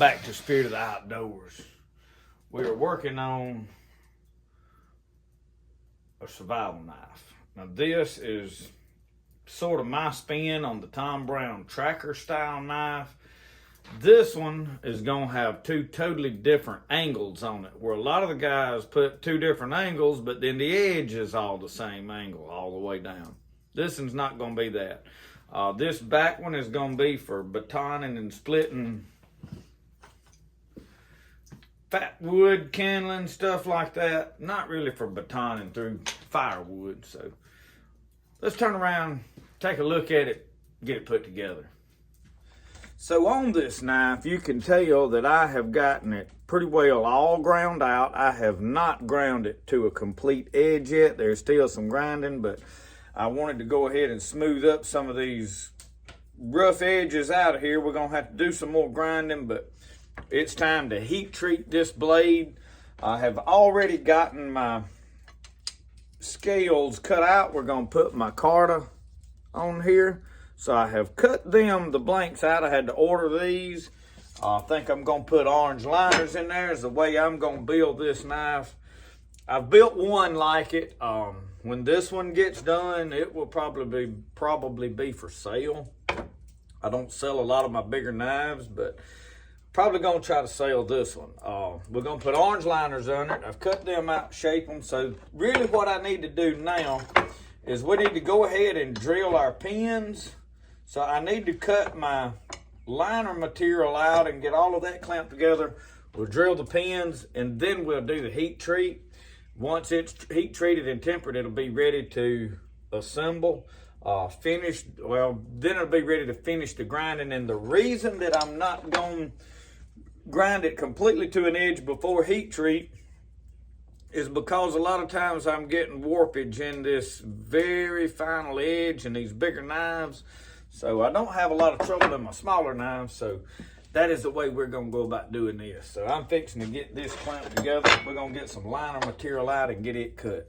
back to Spirit of the Outdoors. We are working on a survival knife. Now this is sort of my spin on the Tom Brown tracker style knife. This one is going to have two totally different angles on it, where a lot of the guys put two different angles, but then the edge is all the same angle all the way down. This one's not going to be that. This back one is going to be for batoning and splitting fat wood, kindling, stuff like that. Not really for batoning through firewood. So let's turn around, take a look at it, get it put together. So on this knife, you can tell that I have gotten it pretty well all ground out. I have not ground it to a complete edge yet. There's still some grinding, but I wanted to go ahead and smooth up some of these rough edges out of here. We're gonna have to do some more grinding, but it's time to heat treat this blade. I have already gotten my scales cut out. We're gonna put my Carta on here. So I have cut them, the blanks out. I had to order these. I think I'm gonna put orange liners in there is the way I'm gonna build this knife. I've built one like it. When this one gets done, it will probably be for sale. I don't sell a lot of my bigger knives, but probably gonna try to sell this one. We're gonna put orange liners on it. I've cut them out, shape them. So really what I need to do now is we need to go ahead and drill our pins. So I need to cut my liner material out and get all of that clamped together. We'll drill the pins and then we'll do the heat treat. Once it's heat treated and tempered, it'll be ready to assemble, then it'll be ready to finish the grinding. And the reason that I'm not going to grind it completely to an edge before heat treat is because a lot of times I'm getting warpage in this very final edge in these bigger knives. So I don't have a lot of trouble in my smaller knives. So that is the way we're gonna go about doing this. So I'm fixing to get this clamped together. We're gonna get some liner material out and get it cut.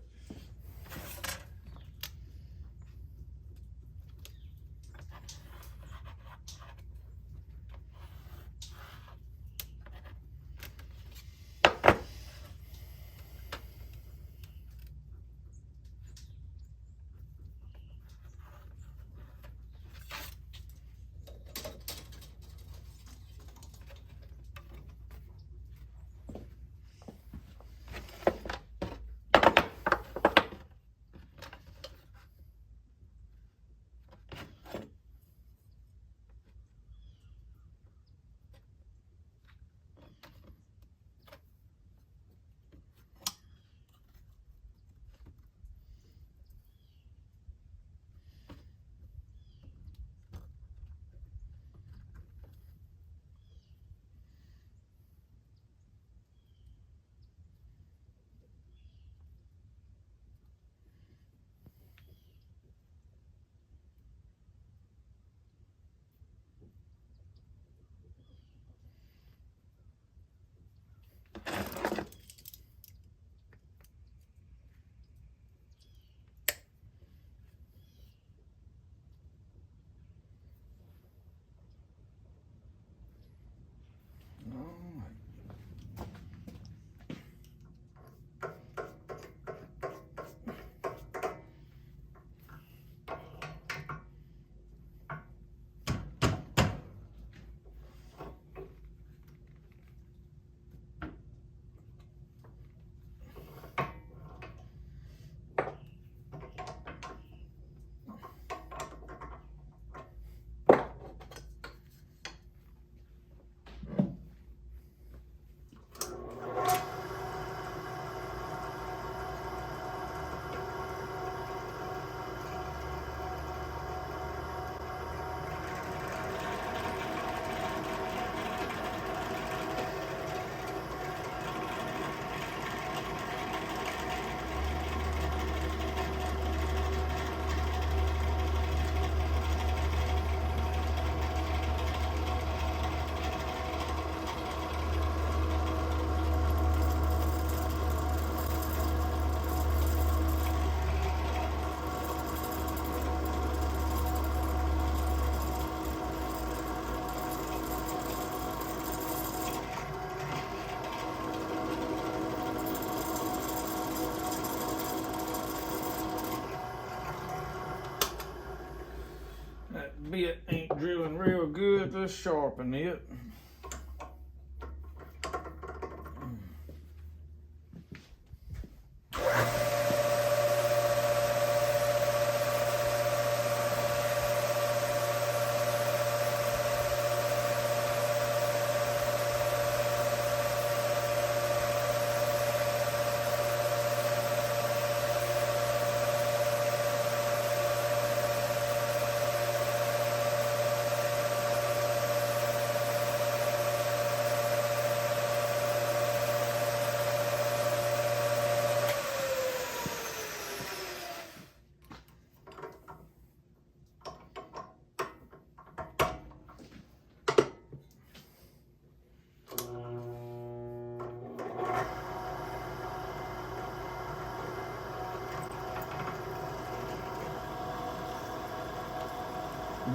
just sharpen it.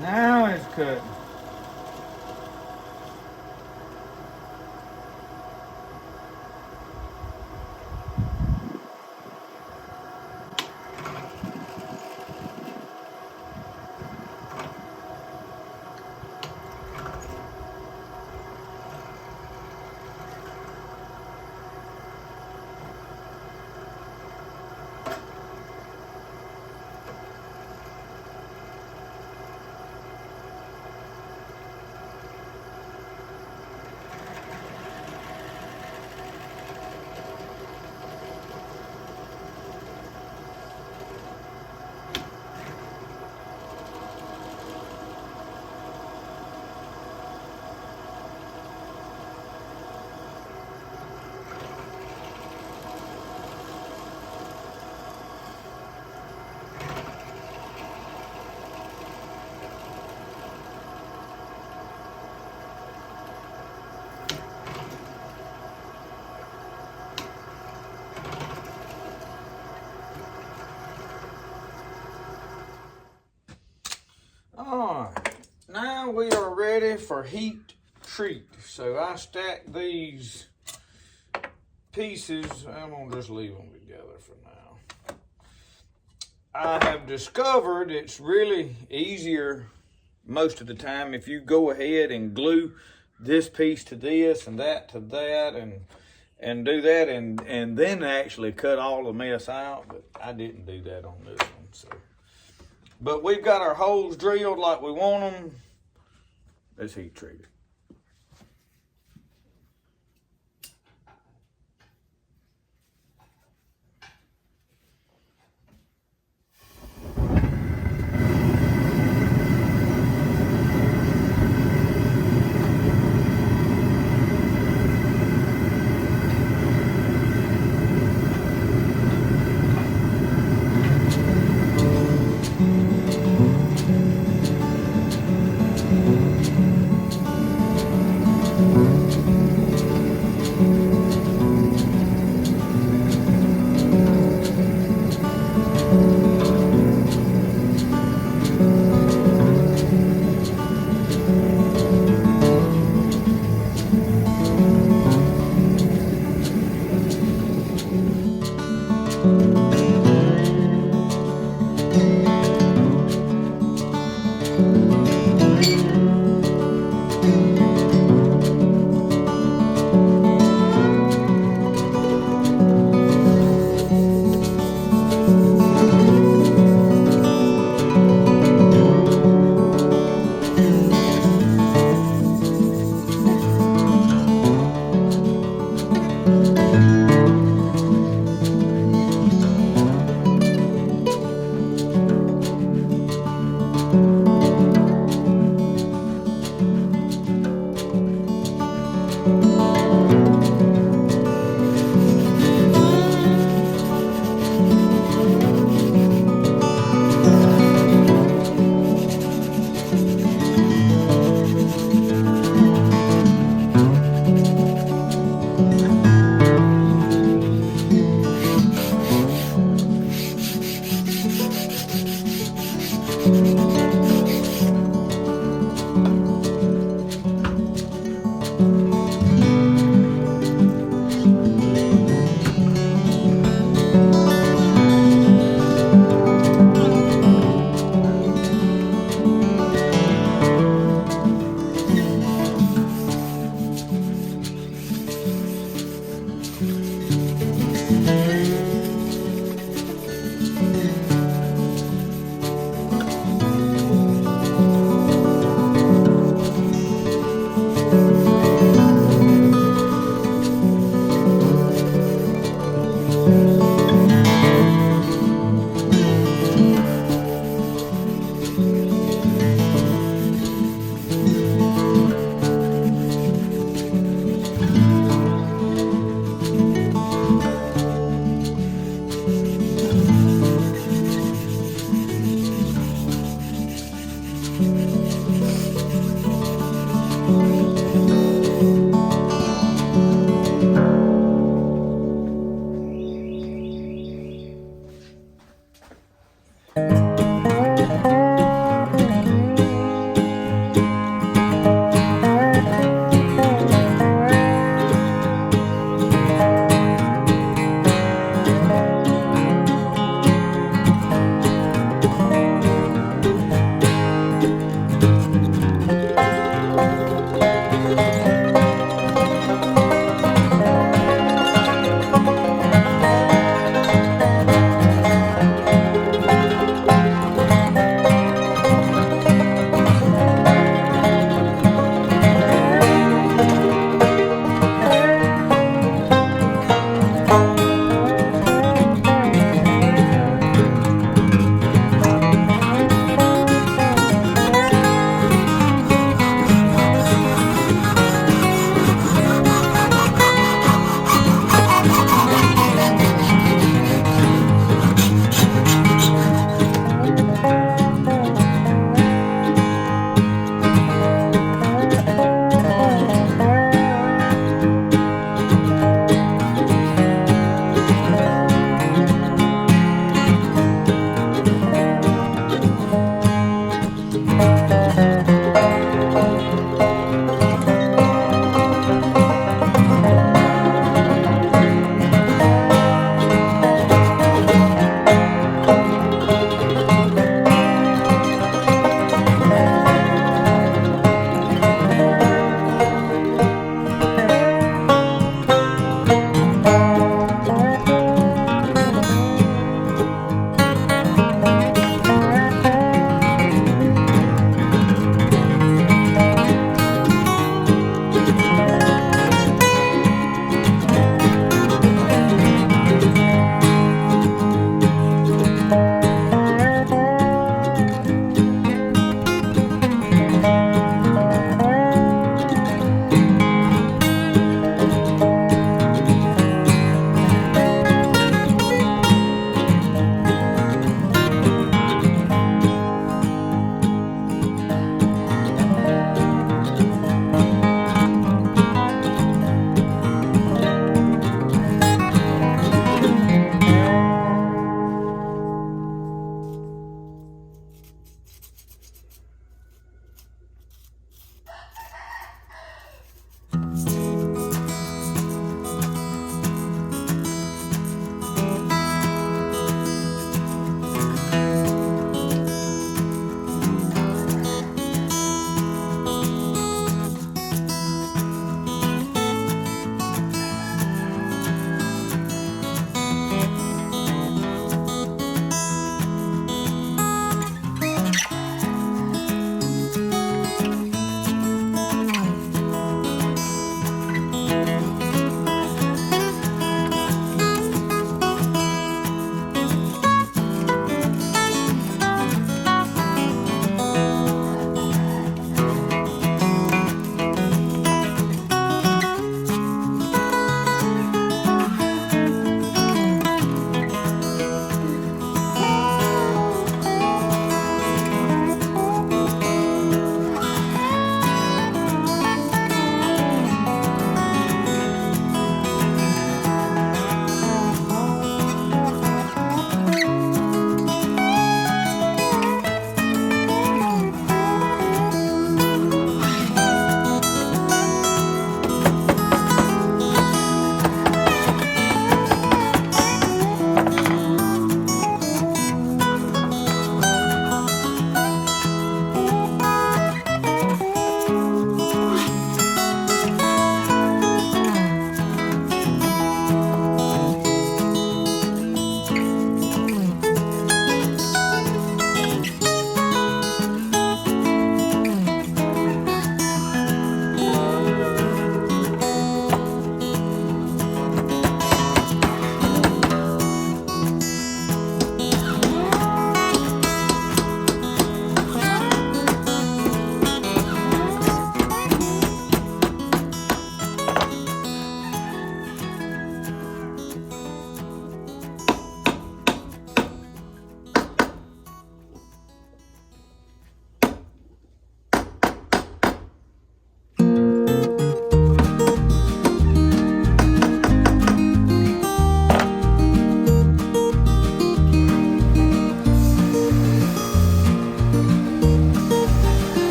Now it's cutting. Alright, now we are ready for heat treat. So I stack these pieces, I'm going to just leave them together for now. I have discovered it's really easier most of the time if you go ahead and glue this piece to this and that to that and do that and then actually cut all the mess out, but I didn't do that on this one. So. But we've got our holes drilled like we want them. Let's heat treat it.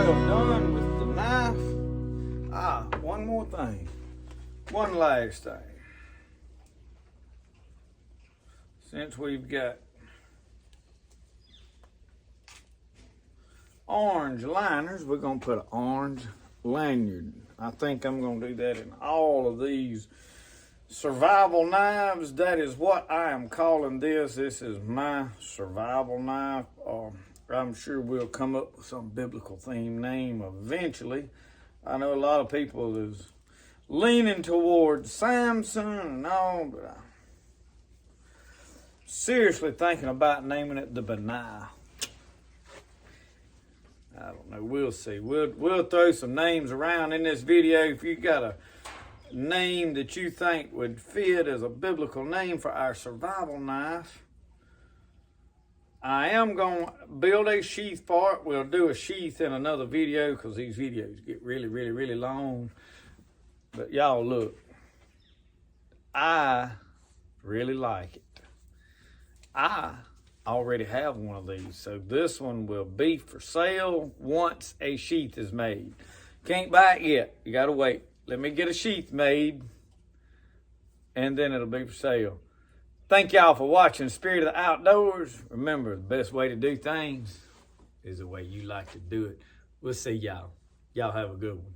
well done with the knife. One more thing. One last thing. Since we've got orange liners, we're going to put an orange lanyard. I think I'm going to do that in all of these survival knives. That is what I am calling this. This is my survival knife. I'm sure we'll come up with some biblical theme name eventually. I know a lot of people is leaning towards Samson and all, but I'm seriously thinking about naming it the Benai. I don't know. We'll see. We'll throw some names around in this video. If you got a name that you think would fit as a biblical name for our survival knife, I am going to build a sheath for it. We'll do a sheath in another video because these videos get really, really, really long. But y'all look, I really like it. I already have one of these, so this one will be for sale once a sheath is made. Can't buy it yet. You got to wait. Let me get a sheath made, and then it'll be for sale. Thank y'all for watching Spirit of the Outdoors. Remember, the best way to do things is the way you like to do it. We'll see y'all. Y'all have a good one.